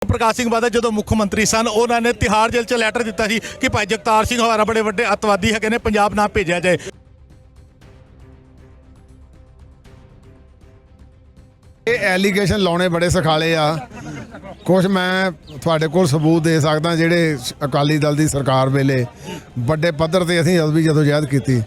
प्रकाश सिंह बादल जो मुख्य मंत्री सन उन्होंने तिहाड़ जेल च लैटर दिता सी कि भाई जगतार सिंह हवारा बड़े वड्डे अतवादी है ने पंजाब ना भेजा जाए। एलीगेशन लाने बड़े सखाले आ। कुछ मैं थोड़े को सबूत दे सकदा जिहड़े अकाली दल की सरकार वेले बड़े पद्धर ते असीं भी जदोजहद की।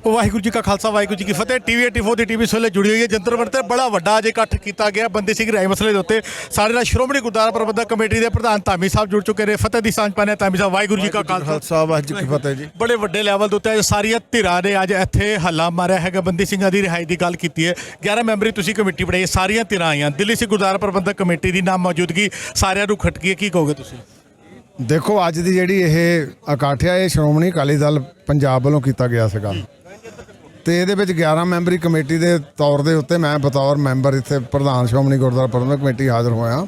वाहिगुरू जी का खालसा वाहिगुरू जी की फतेह। TV 84 की टीवी सोले जुड़ी हुई है। जंतर मंतर बड़ा वड्डा अज इकट्ठ किया गया बंदी सिंह रिहाई मसले के उत्ते। साडे नाल श्रोमणी गुरुद्वारा प्रबंधक कमेटी के प्रधान धामी साहब जुड़ चुके हैं। फतेह दी सांझ पाने धामी साहब वाहिगुरू जी का खालसा वाहिगुरू जी की फतेह जी। बड़े वड्डे लैवल के उत्ते सारियां धिरां ने अज इत्थे हल्ला मारिया है बंदी सिंह की रिहाई की गल की है। 11 मैंबरी तुसीं कमेटी बनाई, सारियां धिरां आईयां। दिल्ली सिंह गुरुद्वारा प्रबंधक कमेटी की नाम मौजूदगी सारियां नूं खटकी है, की कहोगे तुसीं? देखो अज की जिहड़ी ये इकट्ठ है श्रोमणी अकाली दल पंजाब वालों किया गया सीगा ते इहदे विच 11 मैंबरी कमेटी के तौर के उत्ते मैं बतौर मैंबर इत्थे प्रधान श्रोमणी गुरुद्वारा प्रबंधक कमेटी हाज़र होया,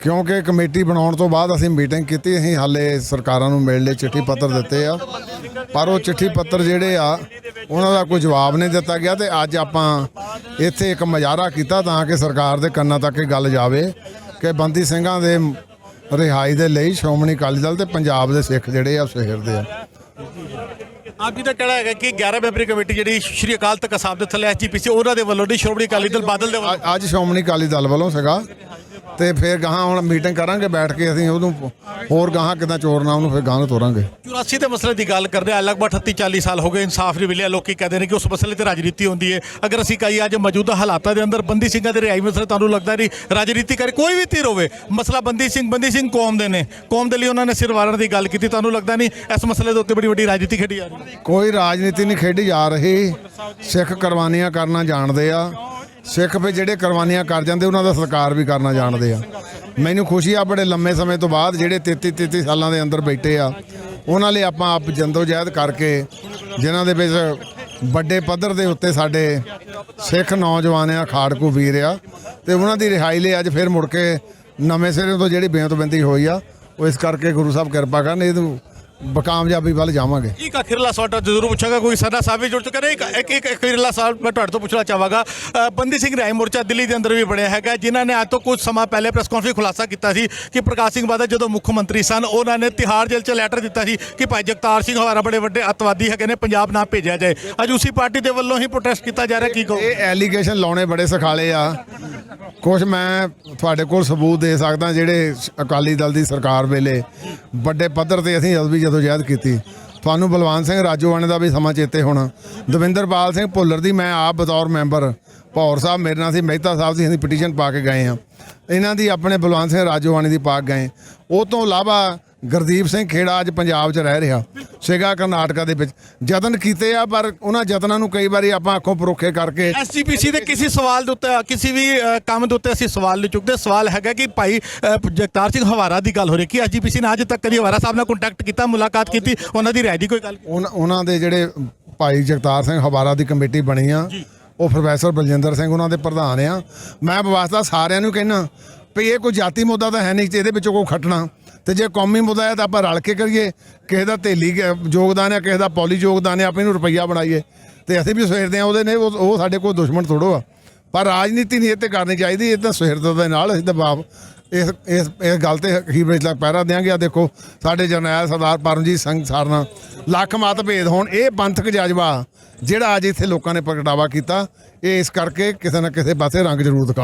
क्योंकि कमेटी बनाउण तो बाद असीं मीटिंग की। असीं हाले सरकारां नूं मिलण लई चिट्ठी पत्र दिते आ, पर वो चिट्ठी पत्र जिहड़े आ उन्हां दा कोई जवाब नहीं दिता गया। तो अज आपां इत्थे एक मुजाहरा कीता तां कि सरकार दे कन्नां तक ये गल जावे कि बंदी ਸਿੰਘਾਂ दे रिहाई दे लई श्रोमणी अकाली दल ते पंजाब दे सिख जिहड़े आ सिखदे आ। आप जी का कहना है कि 11 मैंबरी कमेटी जी श्री अकाल तख्त साहब के थले SGPC उन्होंने वालों नहीं, श्रोमणी अकाली दल बादल दे वालों अज श्रोमणी अकाली दल वालों सीगा ते फिर गाहां हुण मीटिंग करांगे बैठ के असीं उहनूं होर गाहां किदां चोरना उहनूं फिर गाहां तोरांगे। 84 के मसले की गल कर रहे हैं, लगभग 38-40 साल हो गए इंसाफ नहीं मिले। लोग कहते हैं कि उस मसले पर राजनीति होती है। अगर असीं कही अज मौजूदा हालातों के अंदर बंदी सिंह के रिहाई मसले तुहानूं लगदा नहीं राजनीति करे कोई भी धਿਰ होवे, मसला बंदी सिंह कौम दे ने, कौम दे लई उन्होंने सिर वारण की गल की, तुहानूं लगदा नहीं इस मसले के उत्ते बड़ी वड्डी राजनीति खेडी जा रही? कोई राजनीति नहीं खेडी जा रही। सिख कुर्बानियां करना जानते आ, सिख भी ਜਿਹੜੇ कुर्बानियां कर जाते उन्हों का सत्कार भी करना जानते आ। मैनू खुशी आ बड़े लंबे समय तो बाद ਜਿਹੜੇ 33 सालों के अंदर बैठे आ उन्होंने लिए आप जंदोजहद करके जिन्हों के बड़े पद्धर के उत्ते साडे सिख नौजवान आ खाड़कू वीर आ ते उन्हों की रिहाई लिए अज फिर मुड़ के नवे सिरे तो जी बेतबंदी हुई आ। इस करके गुरु साहब किरपा करन ये बकामयाबी वाल जावांगे। एक अखिरला सवाल जरूर पूछागा, कोई सदा साहब भी जुड़ चुके हैं। एक अखिरला सवाल मैं तुहाडे तो पूछना चाहांगा। बंदी सिंह रिहाई मोर्चा दिल्ली के अंदर भी बनया है, जिन्होंने आज तो कुछ समय पहले प्रेस कॉन्फ्रेंस खुलासा किया कि प्रकाश सिंह बादल जो मुख्य मंत्री सन उन्होंने तिहाड़ जेल च लैटर दिता सी कि भाई जगतार सिंह हवारा बड़े वड्डे अतवादी है ने पंजाब ना भेजा जाए। अज उसी पार्टी के वालों ही प्रोटेस्ट किया जा रहा है, की कहो? ये एलीगेशन लाने बड़े सखाले आ। कुछ मैं थोड़े को सबूत दे सकदा जिहड़े अकाली दल की सरकार वेले बड़े पद्धर ते असीं भी जदोजहद की। ਤੁਹਾਨੂੰ बलवान सिंह राजोआणे का भी समा चेते होना, दविंदरपाल सिंह भुल्लर दी मैं आप बतौर मैंबर भौर साहब मेरे नाल सी मेहता साहब की असीं पटीशन पा के गए हैं, इन्हां दी अपने बलवान सिंह राजोआणे की पा गए। उस तो इलावा गुरदीप सिंह खेड़ा अज पंजाब च रह रहा सीगा करनाटका दे विच जतन कीते आ, पर उन्हां जतनां नूं कई बारी आपां अखों परोखे करके SGPC के किसी सवाल के उत्ते किसी भी काम के उत्ते असीं सवाल नहीं चुकते। सवाल है कि भाई जगतार सिंह हवारा की गल हो रही कि SGPC ने अज तक कभी हवारा साहब नाल कॉन्टैक्ट किया, मुलाकात की, उन्हां दी राय दी कोई गल? उन्हां दे जिहड़े भाई जगतार सिंह हवारा की कमेटी बनी आ वो प्रोफैसर बलजिंदर सिंह उन्हां दे प्रधान आ। मैं वास्ता सारिਆਂ ਨੂੰ कहना भी ये कोई जाति मुद्दा तो है नहीं, ये कोई खटना तो जे कौमी मुद्दा है तो आप रल के करिए, किसी का धेली योगदान है, किसी का पॉली योगदान है, आप इनू रुपया बनाइए तो असीं भी सुहिरदे हैं उहदे ने, वो साडे कोई दुश्मन थोड़ो आ। पर राजनीति नहीं इत्ते करनी चाहिए, ये तो सुहिरद दे नाल असीं दबाव इस गल ते अखीर विचला पहरा देंगे। आ देखो साडे जरनैल सरदार परमजीत सिंह सारना लख मतभेद होण ये पंथक जज्बा जिहड़ा अज इत्थे लोकां ने प्रगटावा कीता, ये इस करके किसी ना किसी पासे रंग जरूर दिखालू।